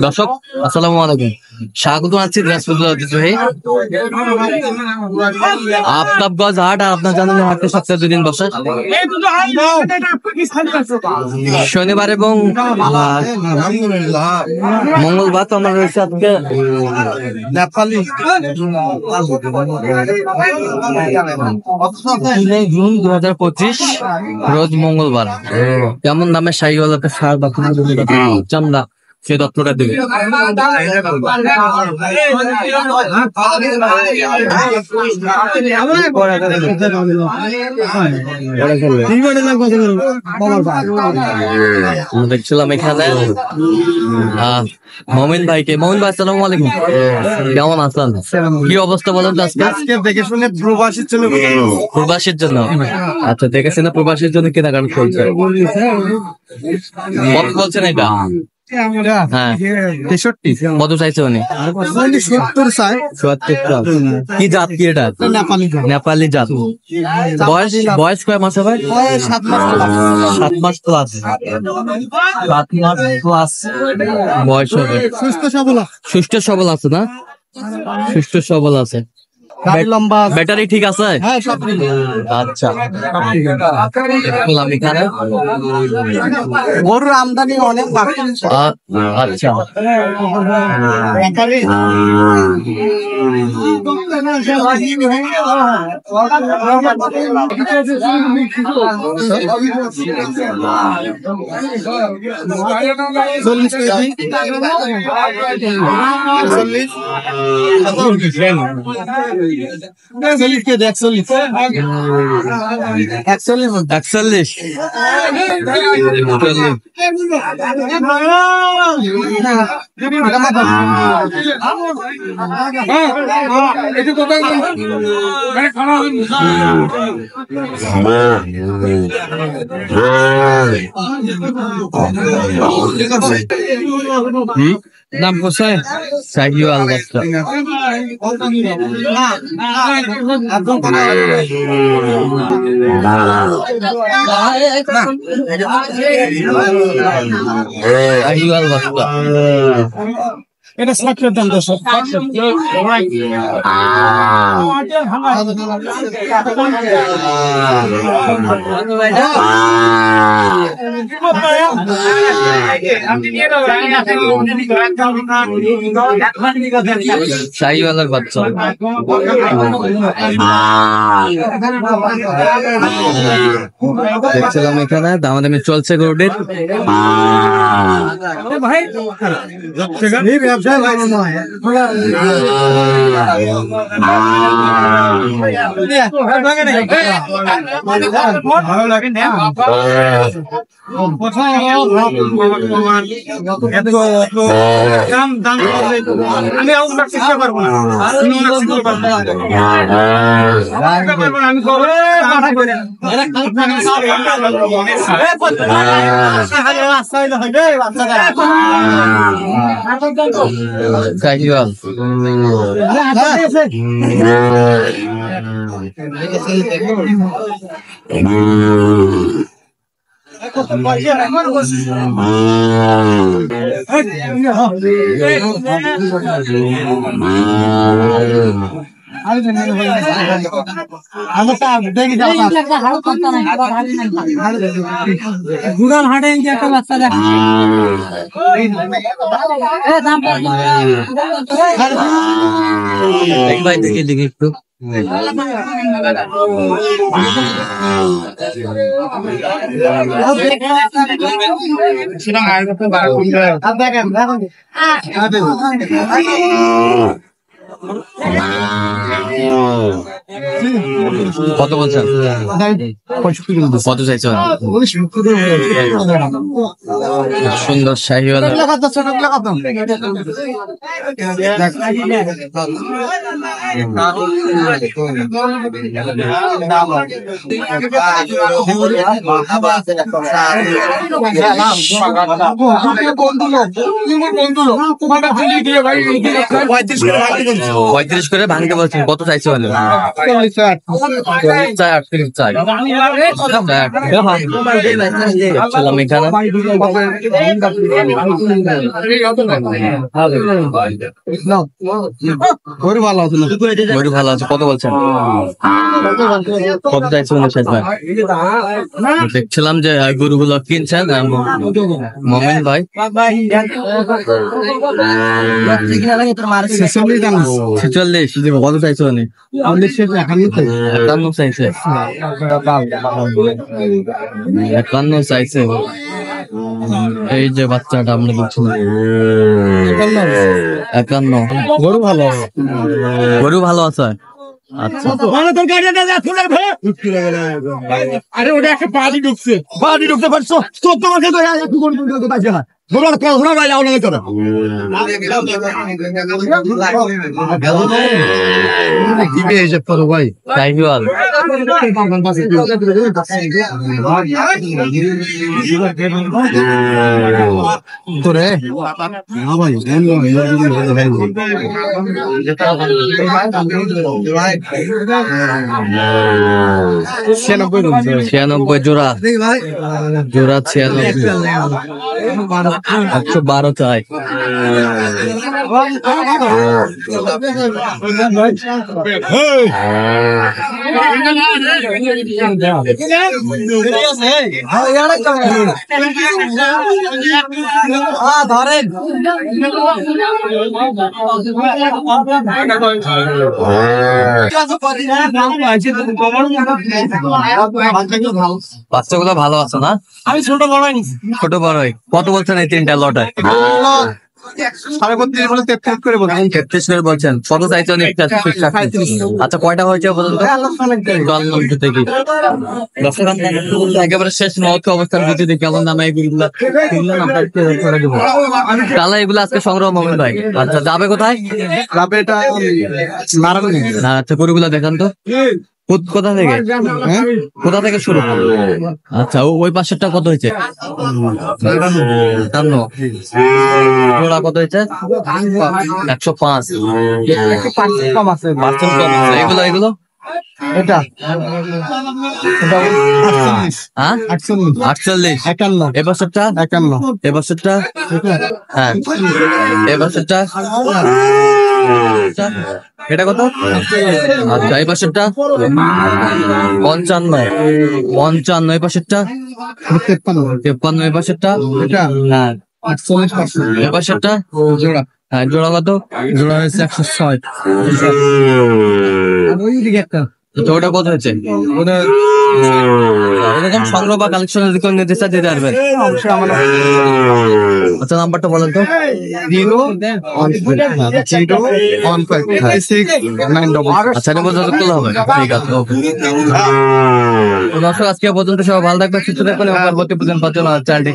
দর্শক আসসালামু আলাইকুম, স্বাগত আছি আফতাবগঞ্জ হাট। আর আপনার জানেন হাটে সপ্তাহে 2 দিন বসে, শনিবার এবং মঙ্গলবার। তো আমরা রয়েছে আজকে জুন 2025 রোজ মঙ্গলবার। কেমন দামে শাহিওয়ালাতে সার বা চামড়া সে তথ্যটা দেবে। দেখছিলাম এখানে মমিন ভাইকে। মমিন ভাই আসসালামু আলাইকুম, কেমন আছেন? কি অবস্থা বলেন তো আজকে? দেখে শুনে প্রবাসীর জন্য। আচ্ছা, দেখে শুনে প্রবাসীর জন্য কেনাকাটা চলছে। কত বলছেন এটা? হ্যাঁ, 63। কত চাইছে উনি? 70। কি জাত কি এটা? নেপালি জাত। বয়স কয় মাস ভাই? 7 মাস প্লাস। 7 মাস প্লাস বয়স হবে। সুস্থ সবল আছে না? সুস্থ সবল আছে। ব্যাটারি ঠিক আছে? আচ্ছা, গরুর আমদানি অনেক বাকি। আচ্ছা, নাম কোথায়? শাহিওয়াল বাচ্চা। শাহিওয়াল বাচ্চা এটা 60 দাম। শাহিওয়ালের বাচ্চা। দেখছিলাম এখানে দামাদামি চলছে গরুটির। শাহিওয়াল গুড়াল হাটে একটা বাচ্চা দেখা ভাই, দেখে দেখে একটু কত বলছেন? কত চাইছো? সুন্দর শাহিওয়াল। 35 করে ভাঙতে বলছেন, কত চাইছে বলে? 38 চাই। চলাম এখানে। গরু ভালো আছে না? গরু ভালো আছে, কত বলছেন? কত চাইছে উনি শেষ ভাই? দেখছিলাম যে গরুগুলো কিনছেন মোমেন ভাই। 46 কত চাইছে উনি? 51 চাইছে। 51 চাইছে। এই যে বাচ্চাটা আমরা দেখছিলাম 51। গরু ভালো আছে। গরু ভালো আছে। আচ্ছা, আরে ওটা একটা পানি ঢুকছে পারছো তো তোমাকে তো একটু গরু পাইছে না ঘোড়ার ঘোড়া ভাই আউলা করে দিবে এসে পড়ো ভাই সাইকেল তোরে না ভাই ছিয়ানব্বই জোড়া 96 112 চাই। ধরেন বাচ্চাগুলো ভালো আছে না? আমি ছোট বড়ই নিছি ছোট বড়ই কত বলছেন এই তিনটা লটে? 32.5 বলে 33 করে বলছেন। 33 করে বলছেন, কত চাইছে অনেক? আচ্ছা, কয়টা হয়েছে বলুন তো? থেকে একেবারে শেষ মহৎ অবস্থান বুঝে কেমন নামে এগুলো তাহলে এগুলো আজকে সংগ্রহ মোমেন ভাই। আচ্ছা, যাবে কোথায়? এটা নারায়ণগঞ্জ। না, আচ্ছা, গরুগুলো দেখান তো কোথা থেকে, কোথা থেকে শুরু? আচ্ছা, ওই পাশেরটা কত হয়েছে? 57। জোড়া কত হয়েছে? 105। কম আছে এগুলো এগুলো এটা হ্যাঁ 48 51 এবছরটা 51 এবছরটা হ্যাঁ এবছরটা এটা কত? আচ্ছা, এই পাশেরটা 55 এই পাশেরটা 53 এই পাশেরটা এটা হ্যাঁ 48 এই পাশেরটা জোড়া হ্যাঁ জোড়া কত? জোড়া হচ্ছে 106 ওই দিকে একটা তো ওটা কত হয়েছে? ওটা এরকম সংগ্রহ বা কালেকশনের দিকে নির্দেশ দিতে পারবেন? অবশ্যই আমার আচ্ছা, নাম্বারটা বলেন তো। 01556 আচ্ছা, এটা পর্যন্ত করলে হবে। ঠিক আছে, ওকে। দর্শক, আজকে পর্যন্ত সবাই ভালো থাকবেন, সুস্থ থাকবেন এবং পরবর্তী পর্যন্ত চ্যানেলটি